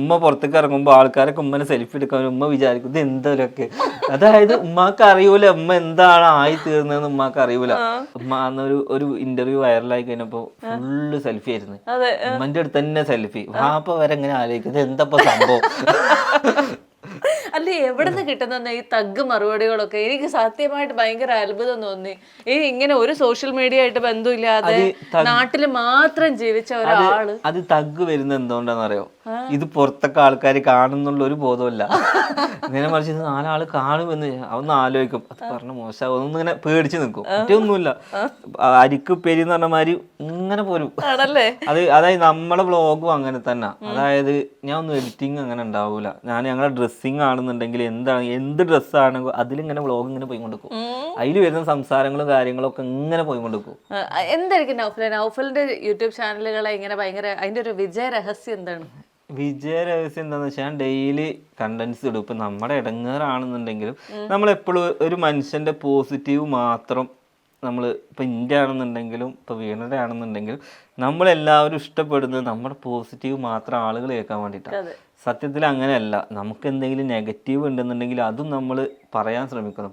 ഉമ്മ പുറത്തേക്ക് ഇറങ്ങുമ്പോൾ ആൾക്കാരൊക്കെ ഉമ്മനെ സെൽഫി എടുക്കാൻ ഉമ്മ വിചാരിക്കും ഇത് എന്തൊക്കെ. അതായത് ഉമ്മാക്ക് അറിയൂല ഉമ്മ എന്താണ് ആയി തീർന്നതെന്ന് ഉമ്മാക്ക് അറിയൂല. ഉമ്മ അന്നൊരു ഒരു ഇന്റർവ്യൂ വൈറലായി കഴിഞ്ഞപ്പോ ഫുള്ള് സെൽഫി ആയിരുന്നു. ഉമ്മന്റെ അടുത്ത് തന്നെ സെൽഫി. വാപ്പ വരെ എങ്ങനെ ആലോചിക്കുന്നത് എന്തപ്പോ സംഭവം. അല്ലെ എവിടുന്ന് കിട്ടുന്ന ഈ തഗ് മറുപടികളൊക്കെ എനിക്ക് സത്യമായിട്ട് ഭയങ്കര അത്ഭുതം തോന്നി. ഈ ഇങ്ങനെ ഒരു സോഷ്യൽ മീഡിയ ആയിട്ട് ബന്ധമില്ലാതെ നാട്ടില് മാത്രം ജീവിച്ച ഒരാള് അത് തഗ് വരുന്നത് എന്തുകൊണ്ടാണെന്നറിയോ? ഇത് പുറത്തൊക്കെ ആൾക്കാർ കാണുന്നുള്ള ഒരു ബോധമല്ല. ഇങ്ങനെ മറിച്ച് ഇത് 4 ആള് കാണുമെന്ന് ഒന്ന് ആലോചിക്കും. അത് പറഞ്ഞ മോശം ഒന്നിങ്ങനെ പേടിച്ച് നിൽക്കും. മറ്റൊന്നുമില്ല, അരിക്ക് പെരി എന്ന് പറഞ്ഞ മാതിരി ഇങ്ങനെ പോരും. അതായത് നമ്മളെ വ്ളോഗും അങ്ങനെ തന്നെ. അതായത് ഞാൻ ഒന്നും എഡിറ്റിങ് അങ്ങനെ ഉണ്ടാവൂല. ഞങ്ങളുടെ ഡ്രസ്സിങ് ആണെന്നുണ്ടെങ്കിൽ എന്ത് ഡ്രസ്സാണെങ്കിൽ അതിലിങ്ങനെ വ്ളോഗ് ഇങ്ങനെ പോയിക്കൊണ്ടിരിക്കും. അതിൽ വരുന്ന സംസാരങ്ങളും കാര്യങ്ങളും ഒക്കെ ഇങ്ങനെ പോയിക്കൊണ്ടിരിക്കും. എന്തായിരിക്കും നൗഫലിന്റെ യൂട്യൂബ് ചാനലുകളെ ഇങ്ങനെ ഭയങ്കര അതിന്റെ ഒരു വിജയ രഹസ്യം എന്താണ്? വിജയ രഹസ്യം എന്താണെന്ന് വെച്ചാൽ ഡെയിലി കണ്ടന്റ്സ് ഇടും. ഇപ്പം നമ്മുടെ ഇടങ്ങേറാണെന്നുണ്ടെങ്കിലും നമ്മളെപ്പോഴും ഒരു മനുഷ്യൻ്റെ പോസിറ്റീവ് മാത്രം നമ്മൾ ഇപ്പം ഇന്ത്യ ആണെന്നുണ്ടെങ്കിലും ഇപ്പം വീണയുടെ ആണെന്നുണ്ടെങ്കിലും നമ്മളെല്ലാവരും ഇഷ്ടപ്പെടുന്നത് നമ്മുടെ പോസിറ്റീവ് മാത്രം ആളുകൾ കേൾക്കാൻ വേണ്ടിയിട്ടാണ്. സത്യത്തിൽ അങ്ങനെയല്ല. നമുക്ക് എന്തെങ്കിലും നെഗറ്റീവ് ഉണ്ടെന്നുണ്ടെങ്കിൽ അതും നമ്മൾ പറയാൻ ശ്രമിക്കണം.